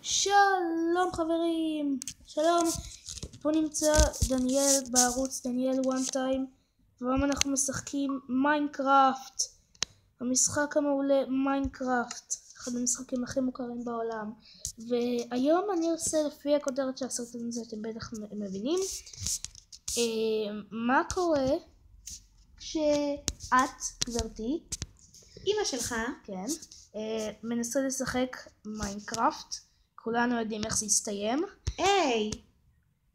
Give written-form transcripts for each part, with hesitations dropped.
שלום חברים, שלום, פה נמצא דניאל בערוץ דניאל one time, והיום אנחנו משחקים מיינקראפט, המשחק המעולה מיינקראפט, אחד המשחקים הכי מוכרים בעולם. והיום אני עושה לפי הכותרת של הסרטון הזה, אתם בטח מבינים מה קורה כשאת, גברתי, אמא שלך, כן, מנסה לשחק מיינקראפט. כולנו יודעים איך זה יסתיים. היי,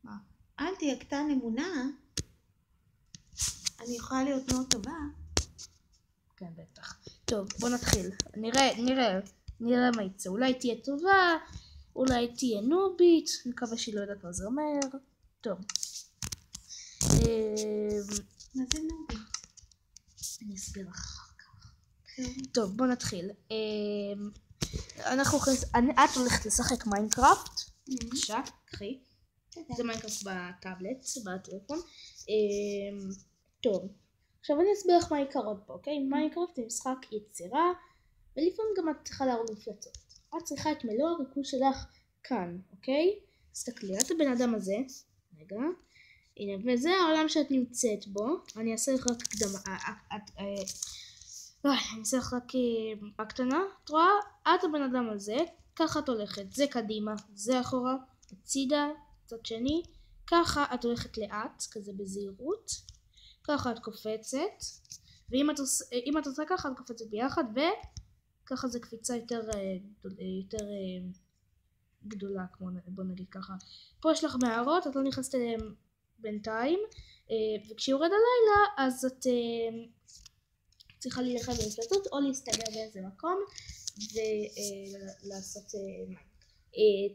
מה? אל תהיה קטן אמונה, אני יכולה להיות מאוד טובה. כן, בטח. טוב, בוא נתחיל. נראה מה יצא. אולי תהיה טובה, אולי תהיה נובית, מקווה שהיא לא יודעת מה זה אומר. טוב. מה זה נובית? אני אסביר אחר כך. טוב, בוא נתחיל. את הולכת לשחק מיינקראפט. בבקשה, קחי. זה מיינקראפט בטאבלט, בטלפון. טוב, עכשיו אני אסביר לך מה העיקרון פה, אוקיי? מיינקראפט זה משחק יצירה, ולפעמים גם את צריכה להרוג מפלצות. את צריכה את מלוא הריכוז שלך כאן, אוקיי? תסתכלי, את הבן אדם הזה, רגע, הנה, וזה העולם שאת נמצאת בו. אני אעשה לך רק הקדמה, אני אעשה לך רק הקטנה, את רואה? את הבן אדם הזה, ככה את הולכת, זה קדימה, זה אחורה, הצידה, צד שני, ככה את הולכת לאט, כזה בזהירות, ככה את קופצת, ואם את עושה ככה את קופצת ביחד, וככה זה קפיצה יותר גדולה, כמו בוא נגיד ככה. פה יש לך מערות, את לא נכנסת אליהם בינתיים, וכשיורד הלילה אז את צריכה להילחם במפלצות או להסתגר באיזה מקום ולעשות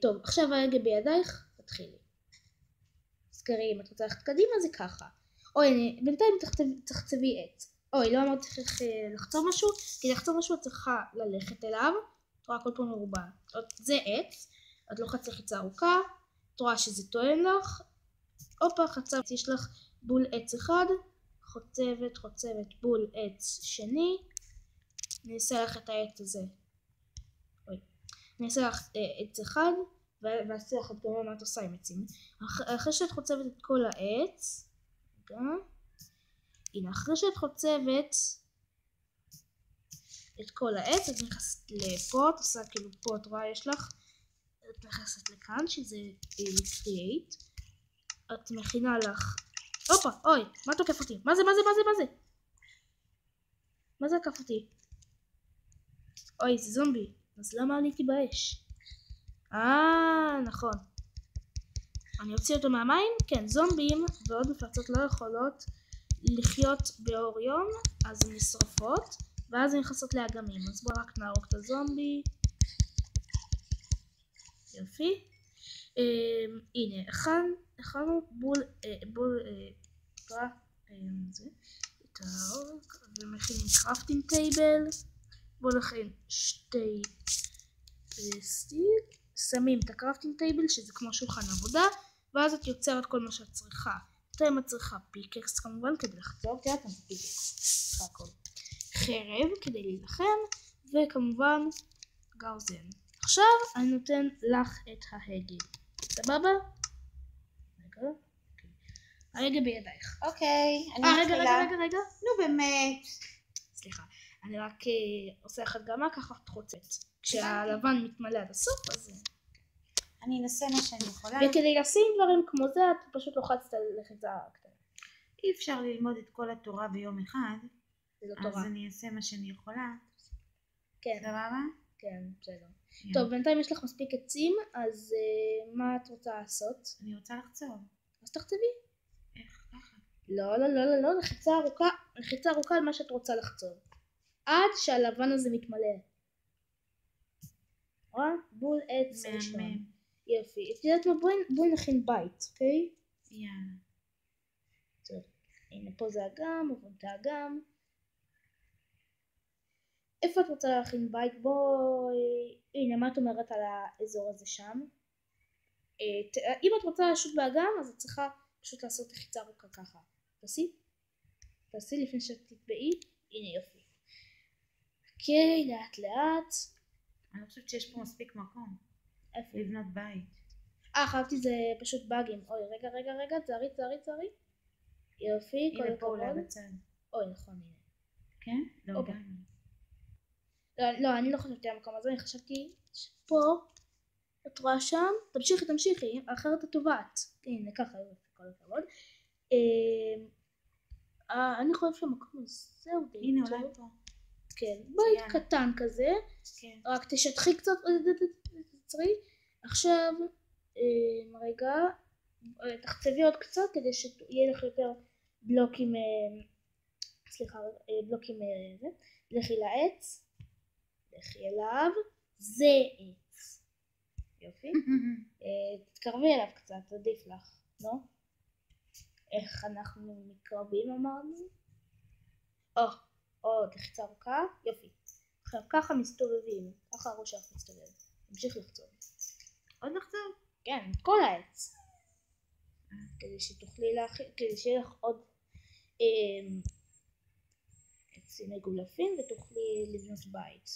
טוב, עכשיו ההגה בידייך, תתחילי. תזכרי, אם את רוצה ללכת קדימה זה ככה. אוי, בינתיים תחצבי עץ. אוי, לא אמרתי איך לחצוב משהו, כי לחצוב משהו את צריכה ללכת אליו. את רואה, הכל פה מרובע. זה עץ, את לוחצת לחיצה ארוכה, את רואה שזה טוען לך, הופה, חצבת, יש לך בול עץ אחד, חוצבת בול עץ שני. אני אעשה לך את העץ הזה. אני אעשה לך עץ אחד, ואעשה לך את כל מה את עושה עם עצים. אחרי שאת חוצבת את כל העץ, הנה, אחרי שאת חוצבת את כל העץ, את נכנסת לפה, את עושה כאילו פה, את רואה, יש לך, את נכנסת לכאן, שזה create, את מכינה לך, הופה, אוי, מה תוקף אותי? מה זה? מה זה עקף אותי? אוי, זה זומבי, אז למה עליתי באש? נכון. אני אוציא אותו מהמים? כן, זומבים ועוד מפלצות לא יכולות לחיות באור יום, אז הן נשרפות, ואז הן נכנסות לאגמים. אז בואו רק נהרוג את הזומבי. יופי. הנה, הכנו בול את האורק, ומכינים קראפטינג טייבל. בואו נכין שתי סטיק, שמים את הקראפטינג טייבל שזה כמו שולחן עבודה, ואז את יוצרת כל מה שאת צריכה. אתם את צריכה פיקקס כמובן כדי לחצוב, תראה אתם פיקקס, צריכה הכל. חרב כדי להילחם, וכמובן גרזן. עכשיו אני נותן לך את ההגה, סבבה? ההגה בידייך. אוקיי, אני מתחילה. רגע. נו באמת. סליחה, אני רק עושה לך הדגמה, ככה את חוצת. כשהלבן מתמלא עד הסוף, אז אני אנסה מה שאני יכולה. וכדי לשים דברים כמו זה, את פשוט לוחצת על לחיצה קטנה. אי אפשר ללמוד את כל התורה ביום אחד, זה לא תורה. אז אני אעשה מה שאני יכולה. כן. סבבה? כן, בסדר. טוב, בינתיים יש לך מספיק עצים, אז מה את רוצה לעשות? אני רוצה לחצוב. אז תחצבי. איך? ככה? לא, לחיצה ארוכה על מה שאת רוצה לחצוב. עד שהלבן הזה מתמלא. בול עץ ראשון. יופי. את יודעת מה? בואי נכין בית, אוקיי? יאללה. טוב. הנה פה זה אגם, עבור את האגם. איפה את רוצה להכין בית? בואי... הנה, מה את אומרת על האזור הזה שם? אם את רוצה לשוט באגם, אז את צריכה פשוט לעשות לחיצה ארוכה ככה. תעשי לפני שתטבעי. הנה יופי. אוקיי, לאט לאט. אני חושבת שיש פה מספיק מקום. איפה? לבנות בית. חשבתי זה פשוט באגים. אוי, רגע, צערי. יופי, כל הנה פה אולי הכבוד. בצד. אוי, נכון, הנה. כן? לא אוקיי. הגענו. לא, אני לא חשבתי על המקום הזה, אני חשבתי שפה, את רואה שם? תמשיכי, אחרת את טובעת. הנה, ככה, יופי, כל הכבוד. אני חושב שהמקום הזה הוא די הנה טוב. אולי פה. כן, בית קטן כזה. כן. רק תשטחי קצת, תצרי. עכשיו, רגע, תחצבי עוד קצת כדי שיהיה לך יותר בלוקים, בלוקים זה. לכי לעץ, לכי אליו, זה עץ. יופי. תתקרבי אליו קצת, עדיף לך, לא? איך אנחנו מתקרבים אמרנו? לחיצה ארוכה, יופי. עכשיו ככה מסתובבים, ככה הראש שלך מסתובב. תמשיך לחצוב. עוד לחצוב? כן, את כל העץ. כדי שתוכלי כדי שיהיה לך עוד עצים מגולפים ותוכלי לבנות בית.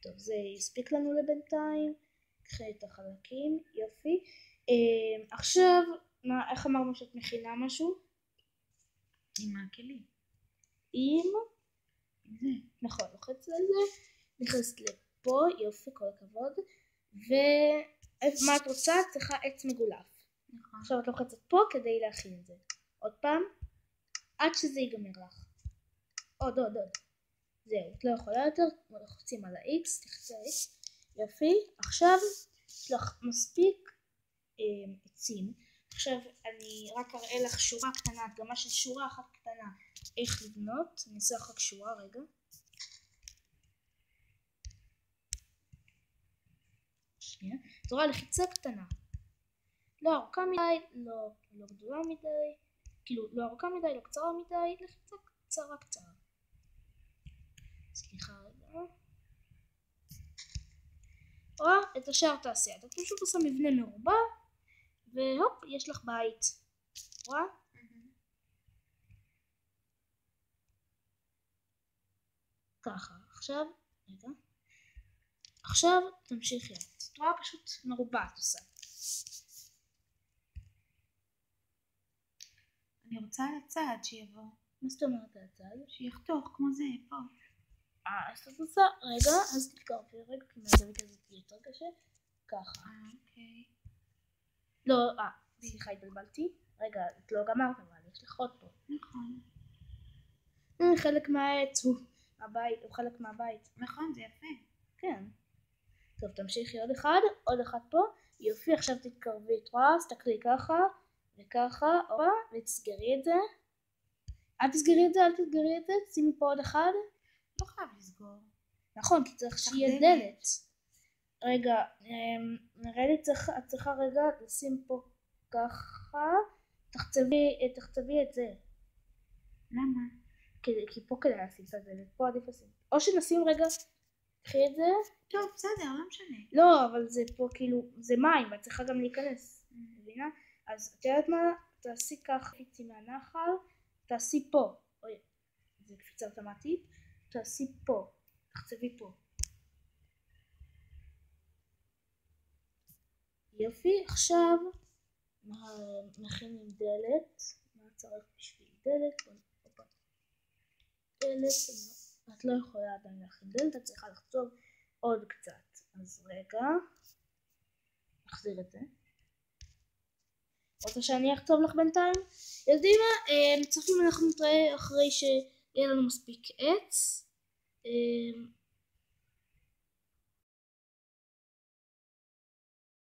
טוב, זה יספיק לנו לבינתיים. קחי את החלקים, יופי. עכשיו, איך אמרנו שאת מכינה משהו? עם הכלים. עם זה. נכון, לוחץ על זה, נכנסת לפה, יופי, כל הכבוד. ומה את רוצה? צריכה עץ מגולף. נכון. עכשיו את לוחצת פה כדי להכין את זה. עוד פעם, עד שזה ייגמר לך. עוד. זהו, את לא יכולה יותר, לוחצים על ה-X, תחצי ה-X. יופי, עכשיו יש לך מספיק עצים. עכשיו אני רק אראה לך שורה קטנה, הדגמה של שורה אחת קטנה איך לבנות. אני אעשה רק שורה רגע. שנייה, את רואה לחיצה קטנה, לא ארוכה מדי, לא גדולה מדי, כאילו לא ארוכה מדי, לא קצרה מדי, לחיצה קצרה. סליחה רגע. רואה? את השאר תעשי, אתה פשוט עושה מבנה מרובע והופ, יש לך בית. רואה? ככה, עכשיו תמשיכי. את רואה פשוט מרובע את עושה. אני רוצה על הצד שיבוא. מה זאת אומרת על הצד? שיחתוך כמו זה, פה. אז את עושה, רגע, אז תתקרבי רגע, כי מהזווית הזאת היא יותר קשה. ככה. אוקיי. לא, סליחה, התבלבלתי. רגע, את לא גמרת, אבל יש לך עוד פה. נכון. חלק מהעץ הוא חלק מהבית. נכון, זה יפה. כן. טוב, תמשיכי עוד אחד פה. יופי, עכשיו תתקרבי, את רואה? אז תקלי ככה וככה, ותסגרי את זה. אל תסגרי את זה, שימי פה עוד אחד. לא חייב לסגור. נכון, כי צריך שיהיה דלת. רגע, נראה לי את צריכה רגע לשים פה ככה. תחצבי את זה. למה? כי פה כדאי לשים את הדלת, פה עדיף לשים. או שנשים רגע, קחי את זה. טוב, בסדר, לא משנה. לא, אבל זה פה כאילו, זה מים, את צריכה גם להיכנס. מבינה? אז את יודעת מה? תעשי כך, תצאי מהנחל, תעשי פה. אוי, זה קפיצה אוטומטית. תעשי פה, תחצבי פה. יופי, עכשיו מכינים דלת. מה צריך בשביל דלת? דלת, את לא יכולה עדיין להכין דלת, את צריכה לחצוב עוד קצת. אז רגע, נחזיר את זה. רוצה שאני אחצוב לך בינתיים? יודעים מה? צופים, אנחנו נתראה אחרי שיהיה לנו מספיק עץ.